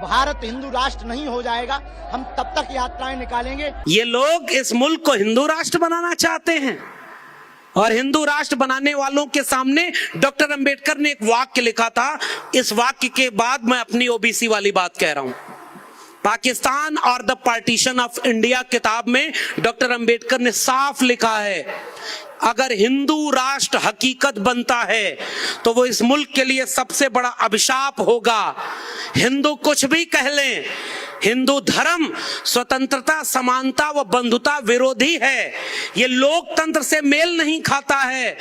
भारत हिंदू राष्ट्र नहीं हो जाएगा, हम तब तक यात्राएं निकालेंगे। ये लोग इस मुल्क को हिंदू राष्ट्र बनाना चाहते हैं और हिंदू राष्ट्र बनाने वालों के सामने डॉक्टर अंबेडकर ने एक वाक्य लिखा था। इस वाक्य के बाद मैं अपनी ओबीसी वाली बात कह रहा हूं। पाकिस्तान और द पार्टीशन ऑफ इंडिया किताब में डॉक्टर अंबेडकर ने साफ लिखा है, अगर हिंदू राष्ट्र हकीकत बनता है तो वो इस मुल्क के लिए सबसे बड़ा अभिशाप होगा। हिंदू कुछ भी कह लें, हिंदू धर्म स्वतंत्रता, समानता व बंधुता विरोधी है। ये लोकतंत्र से मेल नहीं खाता है,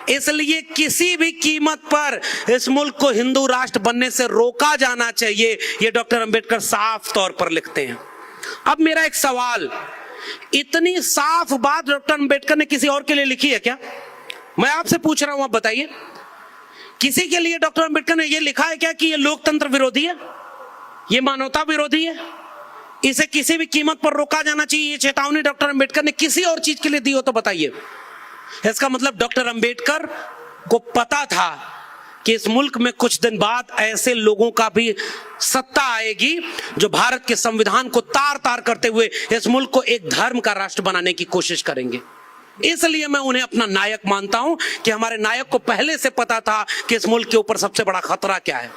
इसलिए किसी भी कीमत पर इस मुल्क को हिंदू राष्ट्र बनने से रोका जाना चाहिए। ये डॉक्टर अंबेडकर साफ तौर पर लिखते हैं। अब मेरा एक सवाल, इतनी साफ बात डॉक्टर अंबेडकर ने किसी और के लिए लिखी है क्या? मैं आपसे पूछ रहा हूं, आप बताइए, किसी के लिए डॉक्टर अंबेडकर ने यह लिखा है क्या कि यह लोकतंत्र विरोधी है, ये मानवता विरोधी है, इसे किसी भी कीमत पर रोका जाना चाहिए? ये चेतावनी डॉक्टर अंबेडकर ने किसी और चीज के लिए दी हो तो बताइए। इसका मतलब डॉक्टर अंबेडकर को पता था कि इस मुल्क में कुछ दिन बाद ऐसे लोगों का भी सत्ता आएगी जो भारत के संविधान को तार तार करते हुए इस मुल्क को एक धर्म का राष्ट्र बनाने की कोशिश करेंगे। इसलिए मैं उन्हें अपना नायक मानता हूं कि हमारे नायक को पहले से पता था कि इस मुल्क के ऊपर सबसे बड़ा खतरा क्या है,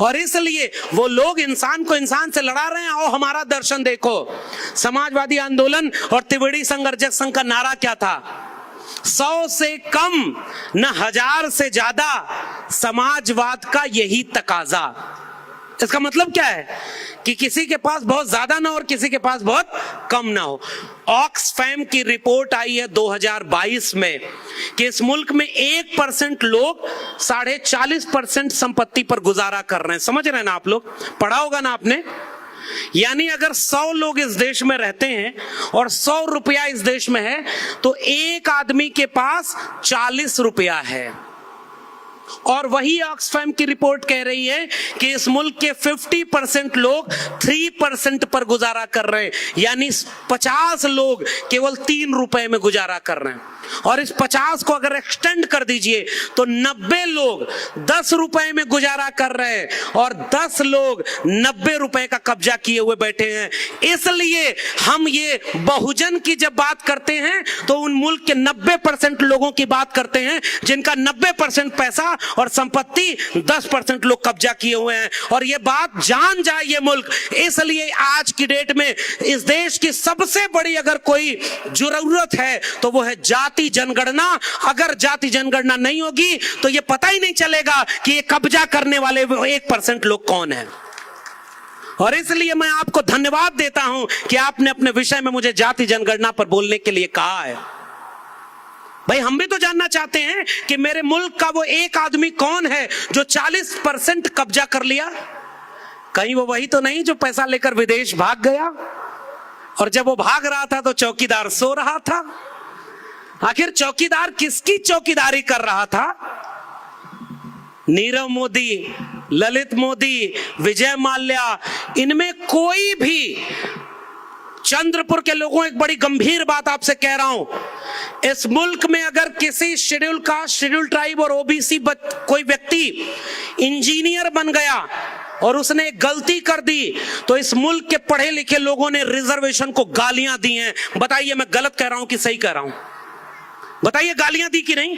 और इसलिए वो लोग इंसान को इंसान से लड़ा रहे हैं। आओ हमारा दर्शन देखो, समाजवादी आंदोलन और त्रिवेणी संघर्ष संघ का नारा क्या था? 100 से कम न 1000 से ज्यादा, समाजवाद का यही तकाजा। इसका मतलब क्या है कि किसी के पास बहुत ज्यादा ना हो और किसी के पास बहुत कम ना हो। ऑक्सफैम की रिपोर्ट आई है 2022 में कि इस मुल्क में 1% लोग 40.5% संपत्ति पर गुजारा कर रहे हैं। समझ रहे हैं ना आप लोग? पढ़ा होगा ना आपने? यानी अगर 100 लोग इस देश में रहते हैं और 100 रुपया इस देश में है तो एक आदमी के पास 40 रुपया है। और वही ऑक्सफैम की रिपोर्ट कह रही है कि इस मुल्क के 50% लोग 3% पर गुजारा कर रहे हैं, यानी 50 लोग केवल 3 रुपए में गुजारा कर रहे हैं। और इस 50 को अगर एक्सटेंड कर दीजिए तो 90 लोग 10 रुपए में गुजारा कर रहे हैं और 10 लोग 90 रुपए का कब्जा किए हुए बैठे हैं। इसलिए हम ये बहुजन की जब बात करते हैं तो उन मुल्क के 90% लोगों की बात करते हैं जिनका 90% पैसा और संपत्ति 10% लोग कब्जा किए हुए हैं। और ये बात जान जाए ये मुल्क। इसलिए आज की डेट में इस देश की सबसे बड़ी अगर कोई जरूरत है तो वो है जाति जनगणना। अगर जाति जनगणना नहीं होगी तो ये पता ही नहीं चलेगा कि ये कब्जा करने वाले 1% लोग कौन है। और इसलिए मैं आपको धन्यवाद देता हूं कि आपने अपने विषय में मुझे जाति जनगणना पर बोलने के लिए कहा है। भाई हम भी तो जानना चाहते हैं कि मेरे मुल्क का वो एक आदमी कौन है जो 40% कब्जा कर लिया। कहीं वो वही तो नहीं जो पैसा लेकर विदेश भाग गया और जब वो भाग रहा था तो चौकीदार सो रहा था। आखिर चौकीदार किसकी चौकीदारी कर रहा था? नीरव मोदी, ललित मोदी, विजय माल्या, इनमें कोई भी, चंद्रपुर के लोगों, एक बड़ी गंभीर बात आपसे कह रहा हूं, इस मुल्क में अगर किसी शेड्यूल कास्ट, शेड्यूल ट्राइब और ओबीसी कोई व्यक्ति इंजीनियर बन गया और उसने एक गलती कर दी तो इस मुल्क के पढ़े लिखे लोगों ने रिजर्वेशन को गालियां दी हैं। बताइए मैं गलत कह रहा हूं कि सही कह रहा हूं? बताइए गालियां दी कि नहीं?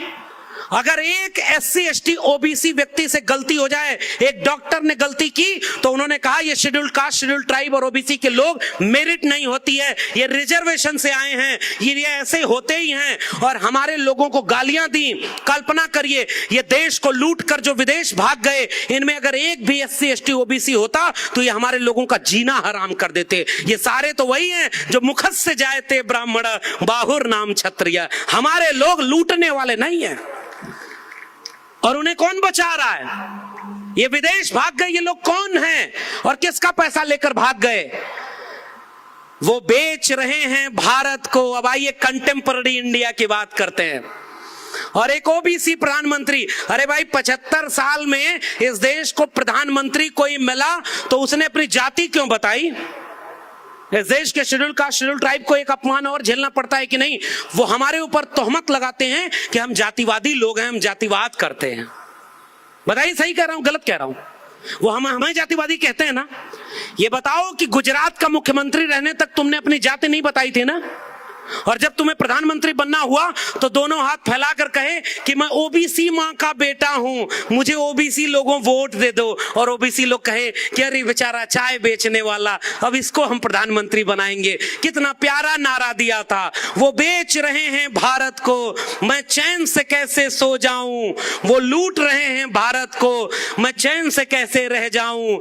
अगर एक SC ST OBC व्यक्ति से गलती हो जाए, एक डॉक्टर ने गलती की तो उन्होंने कहा ये शेड्यूल कास्ट, शेड्यूल ट्राइब और ओबीसी के लोग मेरिट नहीं होती है, ये रिजर्वेशन से आए हैं, ये ऐसे होते ही हैं, और हमारे लोगों को गालियां दी। कल्पना करिए ये देश को लूट कर जो विदेश भाग गए, इनमें अगर एक भी SC ST OBC होता तो ये हमारे लोगों का जीना हराम कर देते। ये सारे तो वही हैं जो मुखत से जाए थे ब्राह्मण, बाहुर नाम क्षत्रिय। हमारे लोग लूटने वाले नहीं है। और उन्हें कौन बचा रहा है? ये विदेश भाग गए, ये लोग कौन हैं और किसका पैसा लेकर भाग गए? वो बेच रहे हैं भारत को। अब आइए कंटेम्पररी इंडिया की बात करते हैं। और एक ओबीसी प्रधानमंत्री, अरे भाई 75 साल में इस देश को प्रधानमंत्री कोई मिला तो उसने अपनी जाति क्यों बताई? इस देश के शेड्यूल कास्ट, शेड्यूल ट्राइब को एक अपमान और झेलना पड़ता है कि नहीं? वो हमारे ऊपर तोहमत लगाते हैं कि हम जातिवादी लोग हैं, हम जातिवाद करते हैं। बताइए सही कह रहा हूं गलत कह रहा हूं? वो हमें जातिवादी कहते हैं ना। ये बताओ कि गुजरात का मुख्यमंत्री रहने तक तुमने अपनी जाति नहीं बताई थी ना, और जब तुम्हें प्रधानमंत्री बनना हुआ तो दोनों हाथ फैलाकर कहे कि मैं ओबीसी मां का बेटा हूं, मुझे ओबीसी लोगों वोट दे दो, और ओबीसी लोग कहे कि अरे बेचारा चाय बेचने वाला, अब इसको हम प्रधानमंत्री बनाएंगे। कितना प्यारा नारा दिया था, वो बेच रहे हैं भारत को, मैं चैन से कैसे सो जाऊं, वो लूट रहे हैं भारत को, मैं चैन से कैसे रह जाऊं,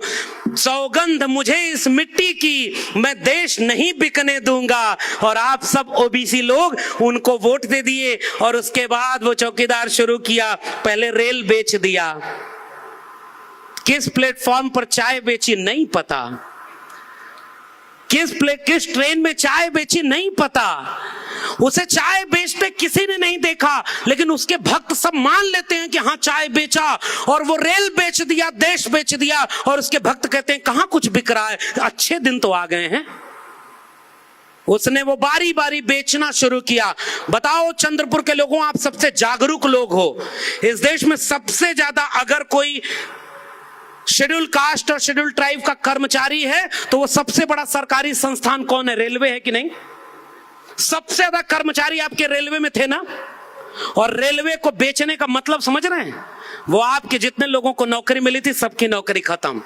सौगंध मुझे इस मिट्टी की, मैं देश नहीं बिकने दूंगा। और आप सब ओबीसी लोग उनको वोट दे दिए, और उसके बाद वो चौकीदार शुरू किया, पहले रेल बेच दिया, किस प्लेटफॉर्म पर चाय बेची नहीं पता, किस ट्रेन में चाय बेची नहीं पता, उसे चाय बेचते किसी ने नहीं देखा, लेकिन उसके भक्त सब मान लेते हैं कि हाँ चाय बेचा, और वो रेल बेच दिया, देश बेच दिया, और उसके भक्त कहते हैं कहां कुछ बिक रहा है, अच्छे दिन तो आ गए हैं। उसने वो बारी बारी बेचना शुरू किया। बताओ चंद्रपुर के लोगों, आप सबसे जागरूक लोग हो इस देश में, सबसे ज्यादा अगर कोई शेड्यूल कास्ट और शेड्यूल ट्राइब का कर्मचारी है तो वो सबसे बड़ा सरकारी संस्थान कौन है? रेलवे है कि नहीं? सबसे ज्यादा कर्मचारी आपके रेलवे में थे ना, और रेलवे को बेचने का मतलब समझ रहे हैं? वो आपके जितने लोगों को नौकरी मिली थी सबकी नौकरी खत्म,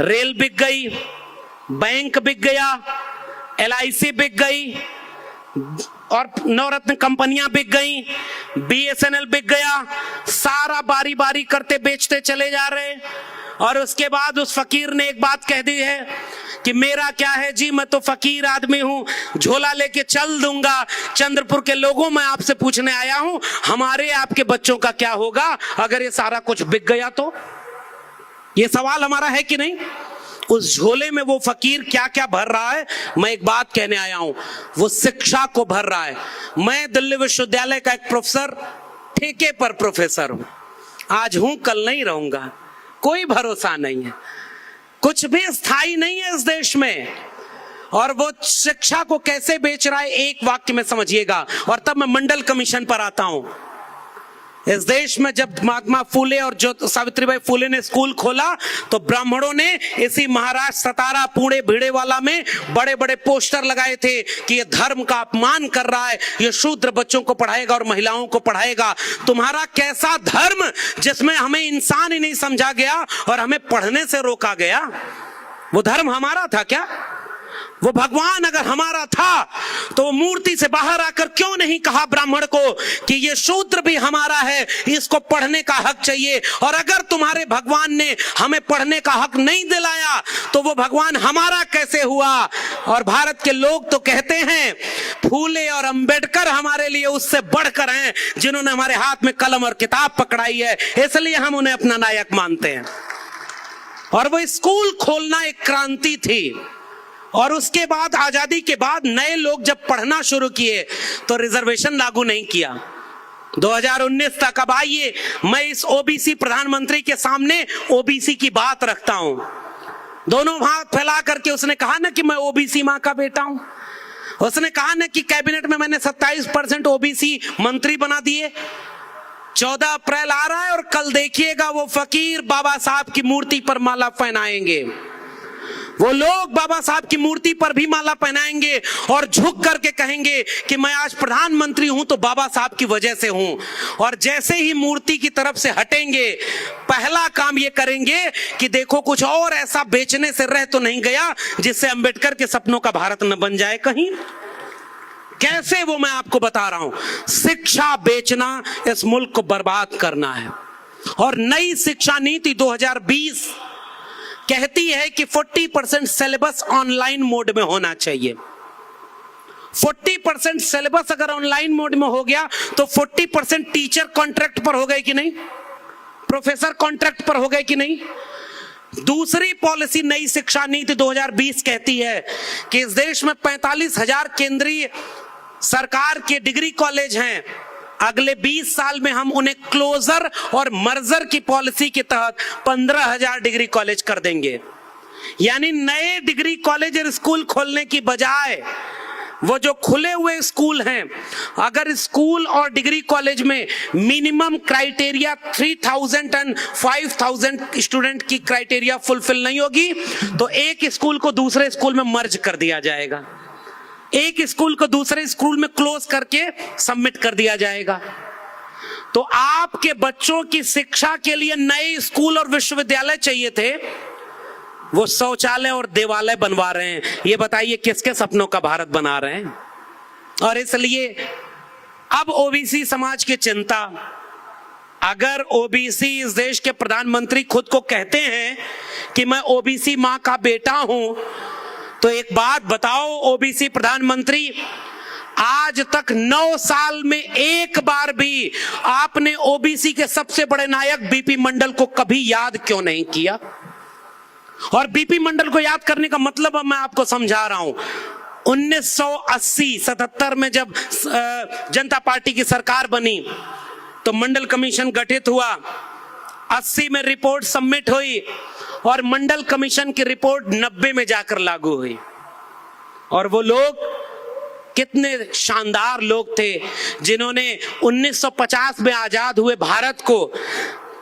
रेल बिक गई, बैंक बिक गया, LIC बिक गई, और नवरत्न कंपनियां बिक गई, BSNL बिक गया, सारा बारी बारी करते बेचते चले जा रहे। और उसके बाद उस फकीर ने एक बात कह दी है कि मेरा क्या है जी, मैं तो फकीर आदमी हूं, झोला लेके चल दूंगा। चंद्रपुर के लोगों, मैं आपसे पूछने आया हूं, हमारे आपके बच्चों का क्या होगा अगर ये सारा कुछ बिक गया तो? ये सवाल हमारा है कि नहीं? उस झोले में वो फकीर क्या क्या भर रहा है? मैं एक बात कहने आया हूं, वो शिक्षा को भर रहा है। मैं दिल्ली विश्वविद्यालय का एक प्रोफेसर, ठेके पर प्रोफेसर हूं, आज हूं कल नहीं रहूंगा, कोई भरोसा नहीं है, कुछ भी स्थायी नहीं है इस देश में। और वो शिक्षा को कैसे बेच रहा है, एक वाक्य में समझिएगा, और तब मैं मंडल कमीशन पर आता हूं। इस देश में जब महात्मा फूले और जो सावित्रीबाई फूले ने स्कूल खोला तो ब्राह्मणों ने इसी महाराष्ट्र सतारा पुणे भिड़ेवाला में बड़े बड़े पोस्टर लगाए थे कि ये धर्म का अपमान कर रहा है, ये शूद्र बच्चों को पढ़ाएगा और महिलाओं को पढ़ाएगा। तुम्हारा कैसा धर्म जिसमें हमें इंसान ही नहीं समझा गया और हमें पढ़ने से रोका गया? वो धर्म हमारा था क्या? वो भगवान अगर हमारा था तो वो मूर्ति से बाहर आकर क्यों नहीं कहा ब्राह्मण को कि ये शूद्र भी हमारा है, इसको पढ़ने का हक चाहिए? और अगर तुम्हारे भगवान ने हमें पढ़ने का हक नहीं दिलाया तो वो भगवान हमारा कैसे हुआ? और भारत के लोग तो कहते हैं फूले और अंबेडकर हमारे लिए उससे बढ़कर हैं जिन्होंने हमारे हाथ में कलम और किताब पकड़ाई है, इसलिए हम उन्हें अपना नायक मानते हैं। और वो स्कूल खोलना एक क्रांति थी। और उसके बाद आजादी के बाद नए लोग जब पढ़ना शुरू किए तो रिजर्वेशन लागू नहीं किया। 2019 तक अब आइए, मैं इस ओबीसी प्रधानमंत्री के सामने ओबीसी की बात रखता हूं। दोनों हाथ फैला करके उसने कहा ना कि मैं ओबीसी मां का बेटा हूं। उसने कहा ना कि कैबिनेट में मैंने 27% ओबीसी मंत्री बना दिए। 14 अप्रैल आ रहा है और कल देखिएगा वो फकीर बाबा साहब की मूर्ति पर माला पहनाएंगे, वो लोग बाबा साहब की मूर्ति पर भी माला पहनाएंगे और झुक करके कहेंगे कि मैं आज प्रधानमंत्री हूं तो बाबा साहब की वजह से हूं। और जैसे ही मूर्ति की तरफ से हटेंगे, पहला काम ये करेंगे कि देखो कुछ और ऐसा बेचने से रह तो नहीं गया जिससे अंबेडकर के सपनों का भारत न बन जाए कहीं। कैसे, वो मैं आपको बता रहा हूं। शिक्षा बेचना इस मुल्क को बर्बाद करना है। और नई शिक्षा नीति 2020 कहती है कि 40% सिलेबस ऑनलाइन मोड में होना चाहिए। 40% सिलेबस अगर ऑनलाइन मोड में हो गया तो 40% टीचर कॉन्ट्रैक्ट पर हो गए कि नहीं, प्रोफेसर कॉन्ट्रैक्ट पर हो गए कि नहीं। दूसरी पॉलिसी नई शिक्षा नीति 2020 कहती है कि इस देश में 45,000 केंद्रीय सरकार के डिग्री कॉलेज हैं। अगले 20 साल में हम उन्हें क्लोजर और मर्जर की पॉलिसी के तहत 15,000 डिग्री कॉलेज कर देंगे। यानी नए डिग्री कॉलेज और स्कूल खोलने की बजाय वो जो खुले हुए स्कूल हैं, अगर स्कूल और डिग्री कॉलेज में मिनिमम क्राइटेरिया 3000 एंड 5000 स्टूडेंट की क्राइटेरिया फुलफिल नहीं होगी तो एक स्कूल को दूसरे स्कूल में मर्ज कर दिया जाएगा, एक स्कूल को दूसरे स्कूल में क्लोज करके सबमिट कर दिया जाएगा। तो आपके बच्चों की शिक्षा के लिए नए स्कूल और विश्वविद्यालय चाहिए थे, वो शौचालय और देवालय बनवा रहे हैं। ये बताइए किसके सपनों का भारत बना रहे हैं? और इसलिए अब ओबीसी समाज की चिंता, अगर ओबीसी इस देश के प्रधानमंत्री खुद को कहते हैं कि मैं ओबीसी मां का बेटा हूं, तो एक बात बताओ ओबीसी प्रधानमंत्री, आज तक 9 साल में एक बार भी आपने ओबीसी के सबसे बड़े नायक बीपी मंडल को कभी याद क्यों नहीं किया? और बीपी मंडल को याद करने का मतलब अब मैं आपको समझा रहा हूं। 1980-77 में जब जनता पार्टी की सरकार बनी तो मंडल कमीशन गठित हुआ, 80 में रिपोर्ट सबमिट हुई और मंडल कमीशन की रिपोर्ट 90 में जाकर लागू हुई। और वो लोग कितने शानदार लोग थे जिन्होंने 1950 में आजाद हुए भारत को,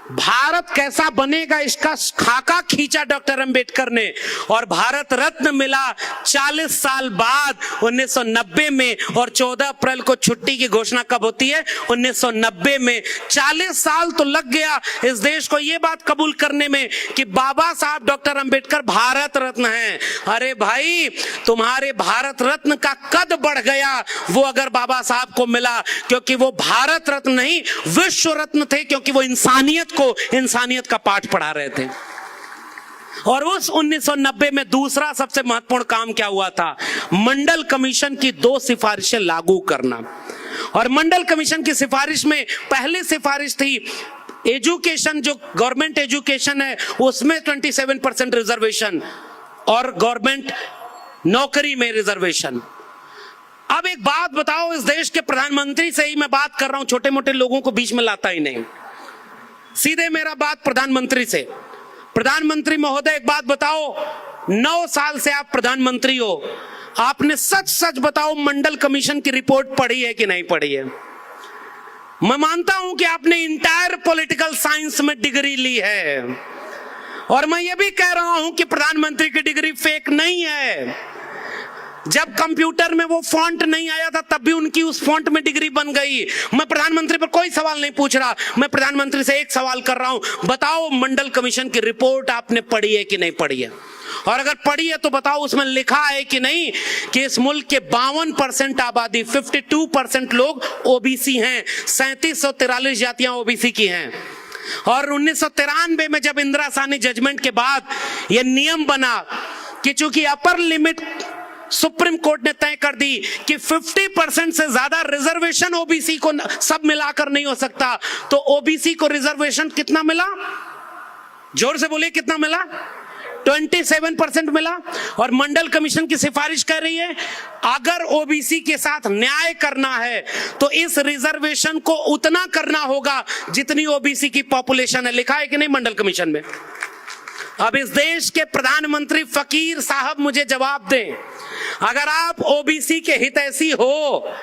भारत कैसा बनेगा इसका खाका खींचा डॉक्टर अंबेडकर ने, और भारत रत्न मिला 40 साल बाद 1990 में। और 14 अप्रैल को छुट्टी की घोषणा कब होती है? 1990 में। 40 साल तो लग गया इस देश को ये बात कबूल करने में कि बाबा साहब डॉक्टर अंबेडकर भारत रत्न हैं। अरे भाई, तुम्हारे भारत रत्न का कद बढ़ गया वो अगर बाबा साहब को मिला, क्योंकि वो भारत रत्न नहीं विश्व रत्न थे, क्योंकि वो इंसानियत का पाठ पढ़ा रहे थे। और उस 1990 में दूसरा सबसे महत्वपूर्ण काम क्या हुआ था? मंडल कमीशन की 2 सिफारिशें लागू करना। और मंडल कमीशन की सिफारिश में पहली सिफारिश थी एजुकेशन, जो गवर्नमेंट एजुकेशन है उसमें 27% रिजर्वेशन और गवर्नमेंट नौकरी में रिजर्वेशन। अब एक बात बताओ, इस देश के प्रधानमंत्री से ही मैं बात कर रहा हूं, छोटे मोटे लोगों को बीच में लाता ही नहीं, सीधे मेरा बात प्रधानमंत्री से। प्रधानमंत्री महोदय, एक बात बताओ, 9 साल से आप प्रधानमंत्री हो, आपने सच सच बताओ मंडल कमीशन की रिपोर्ट पढ़ी है कि नहीं पढ़ी है? मैं मानता हूं कि आपने इंटायर पॉलिटिकल साइंस में डिग्री ली है, और मैं ये भी कह रहा हूं कि प्रधानमंत्री की डिग्री फेक नहीं है। जब कंप्यूटर में वो फॉन्ट नहीं आया था तब भी उनकी उस फॉन्ट में डिग्री बन गई। मैं प्रधानमंत्री पर कोई सवाल नहीं पूछ रहा, मैं प्रधानमंत्री से एक सवाल कर रहा हूं, बताओ मंडल कमीशन की रिपोर्ट आपने पढ़ी है कि नहीं पढ़ी है? और अगर पढ़ी है तो बताओ उसमें लिखा है कि नहीं कि इस मुल्क के 52% आबादी, 52% लोग ओबीसी हैं, 3743 जातियां ओबीसी की हैं। और 1993 में जब इंदिरा साहनी जजमेंट के बाद यह नियम बना कि चूंकि अपर लिमिट सुप्रीम कोर्ट ने तय कर दी कि 50% से ज्यादा रिजर्वेशन ओबीसी को सब मिलाकर नहीं हो सकता, तो ओबीसी को रिजर्वेशन कितना मिला? जोर से बोलिए, कितना मिला? 27% मिला। और मंडल कमीशन की सिफारिश कर रही है अगर ओबीसी के साथ न्याय करना है तो इस रिजर्वेशन को उतना करना होगा जितनी ओबीसी की पॉपुलेशन है। लिखा है कि नहीं मंडल कमीशन में? अब इस देश के प्रधानमंत्री फकीर साहब मुझे जवाब दें, अगर आप ओबीसी के हितैषी हो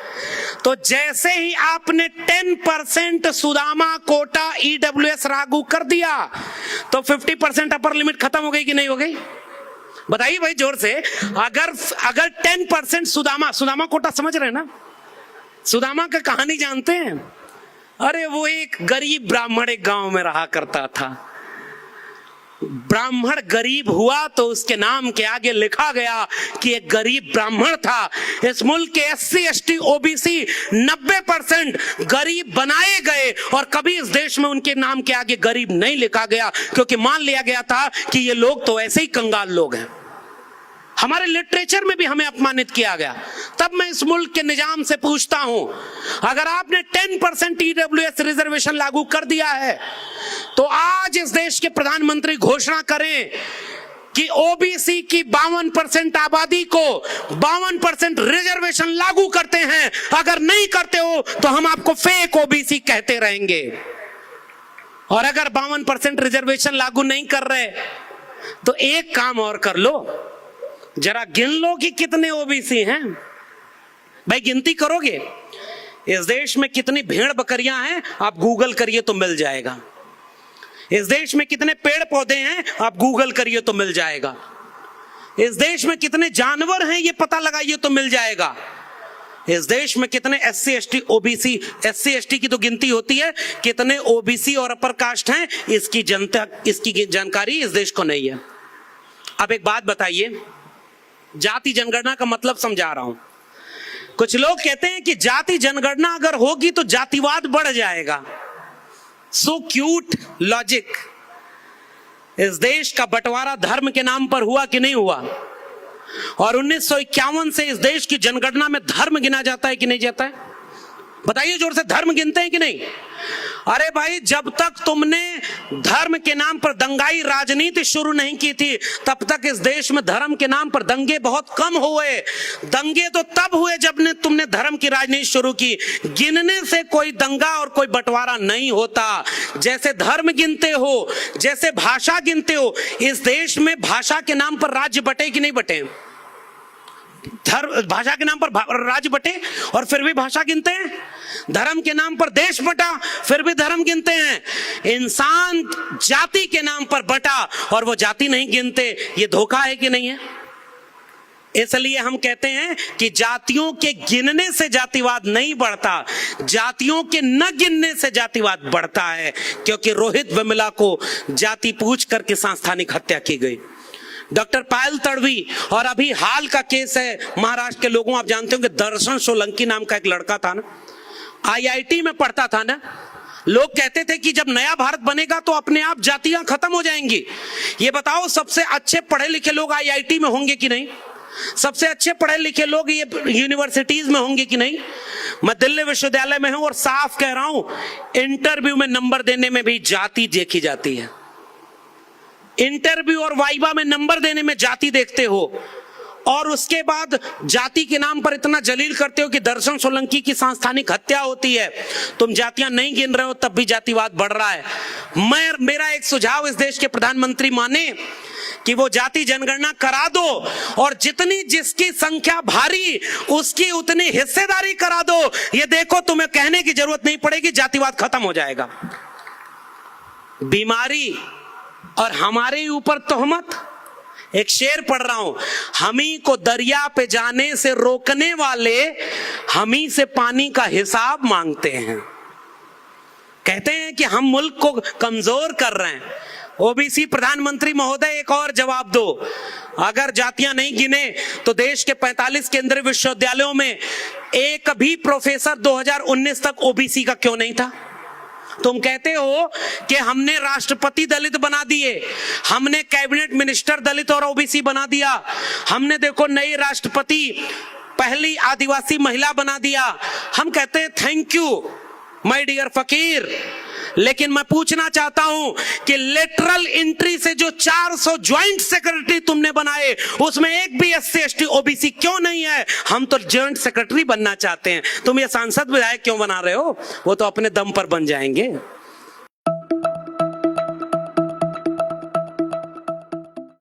तो जैसे ही आपने 10% सुदामा कोटा ईडब्ल्यूएस लागू कर दिया तो 50% अपर लिमिट खत्म हो गई कि नहीं हो गई? बताइए भाई जोर से। अगर 10% सुदामा कोटा समझ रहे हैं ना? सुदामा का कहानी जानते हैं? अरे वो एक गरीब ब्राह्मण एक गांव में रहा करता था। ब्राह्मण गरीब हुआ तो उसके नाम के आगे लिखा गया कि एक गरीब ब्राह्मण था। इस मुल्क के SC ST OBC 90% गरीब बनाए गए और कभी इस देश में उनके नाम के आगे गरीब नहीं लिखा गया, क्योंकि मान लिया गया था कि ये लोग तो ऐसे ही कंगाल लोग हैं। हमारे लिटरेचर में भी हमें अपमानित किया गया। तब मैं इस मुल्क के निजाम से पूछता हूं, अगर आपने 10% EWS रिजर्वेशन लागू कर दिया है तो आज इस देश के प्रधानमंत्री घोषणा करें कि ओबीसी की 52% आबादी को 52% रिजर्वेशन लागू करते हैं। अगर नहीं करते हो तो हम आपको फेक ओबीसी कहते रहेंगे। और अगर 52% रिजर्वेशन लागू नहीं कर रहे तो एक काम और कर लो, जरा गिन लो कि कितने ओबीसी हैं। भाई गिनती करोगे इस देश में कितनी भेड़ बकरियां हैं, आप गूगल करिए तो मिल जाएगा। इस देश में कितने पेड़ पौधे हैं, आप गूगल करिए तो मिल जाएगा। इस देश में कितने जानवर हैं, ये पता लगाइए तो मिल जाएगा। इस देश में कितने SC ST OBC, SC ST की तो गिनती होती है, कितने OBC और अपर कास्ट हैं, इसकी जानकारी इस देश को नहीं है। अब एक बात बताइए, जाति जनगणना का मतलब समझा रहा हूं। कुछ लोग कहते हैं कि जाति जनगणना अगर होगी तो जातिवाद बढ़ जाएगा। So cute logic. इस देश का बंटवारा धर्म के नाम पर हुआ कि नहीं हुआ? और 1951 से इस देश की जनगणना में धर्म गिना जाता है कि नहीं जाता है? बताइए जोर से, धर्म गिनते हैं कि नहीं? अरे भाई, जब तक तुमने धर्म के नाम पर दंगाई राजनीति शुरू नहीं की थी, तब तक इस देश में धर्म के नाम पर दंगे बहुत कम हुए। दंगे तो तब हुए जब तुमने धर्म की राजनीति शुरू की। गिनने से कोई दंगा और कोई बंटवारा नहीं होता। जैसे धर्म गिनते हो, जैसे भाषा गिनते हो, इस देश में भाषा के नाम पर राज्य बटे कि नहीं बटे? भाषा के नाम पर राज्य बटे और फिर भी भाषा गिनते हैं। धर्म के नाम पर देश बटा, फिर भी धर्म गिनते हैं। इंसान जाति के नाम पर बटा और वो जाति नहीं गिनते। ये धोखा है कि नहीं है? इसलिए हम कहते हैं कि जातियों के गिनने से जातिवाद नहीं बढ़ता, जातियों के न गिनने से जातिवाद बढ़ता है। क्योंकि रोहित वेमुला को जाति पूछ करके सांस्थानिक हत्या की गई। डॉक्टर पायल तड़वी, और अभी हाल का केस है महाराष्ट्र के लोगों, आप जानते हो कि दर्शन सोलंकी नाम का एक लड़का था ना, IIT में पढ़ता था ना। लोग कहते थे कि जब नया भारत बनेगा तो अपने आप जातियां खत्म हो जाएंगी। ये बताओ, सबसे अच्छे पढ़े लिखे लोग IIT में होंगे कि नहीं? सबसे अच्छे पढ़े लिखे लोग ये यूनिवर्सिटीज में होंगे कि नहीं? मैं दिल्ली विश्वविद्यालय में हूं और साफ कह रहा हूं, इंटरव्यू में नंबर देने में भी जाति देखी जाती है। इंटरव्यू और वाइवा में नंबर देने में जाति देखते हो, और उसके बाद जाति के नाम पर इतना जलील करते हो कि दर्शन सोलंकी की सांस्थानिक हत्या होती है। तुम जातियां नहीं गिन रहे हो, तब भी जातिवाद बढ़ रहा है। मेरा एक सुझाव इस देश के प्रधानमंत्री माने कि वो जाति जनगणना करा दो, और जितनी जिसकी संख्या भारी उसकी उतनी हिस्सेदारी करा दो। ये देखो, तुम्हें कहने की जरूरत नहीं पड़ेगी, जातिवाद खत्म हो जाएगा। बीमारी और हमारे ऊपर तोहमत। एक शेर पढ़ रहा हूं, हमी को दरिया पे जाने से रोकने वाले हमी से पानी का हिसाब मांगते हैं। कहते हैं कि हम मुल्क को कमजोर कर रहे हैं। OBC प्रधानमंत्री महोदय, एक और जवाब दो। अगर जातियां नहीं गिने तो देश के 45 केंद्रीय विश्वविद्यालयों में एक भी प्रोफेसर 2019 तक OBC का क्यों नहीं था? तुम कहते हो कि हमने राष्ट्रपति दलित बना दिए, हमने कैबिनेट मिनिस्टर दलित और OBC बना दिया, हमने देखो नई राष्ट्रपति पहली आदिवासी महिला बना दिया। हम कहते हैं थैंक यू माय डियर फकीर। लेकिन मैं पूछना चाहता हूं कि लेटरल एंट्री से जो 400 ज्वाइंट सेक्रेटरी तुमने बनाए, उसमें एक भी SC ST OBC क्यों नहीं है? हम तो ज्वाइंट सेक्रेटरी बनना चाहते हैं। तुम ये सांसद विधायक क्यों बना रहे हो? वो तो अपने दम पर बन जाएंगे।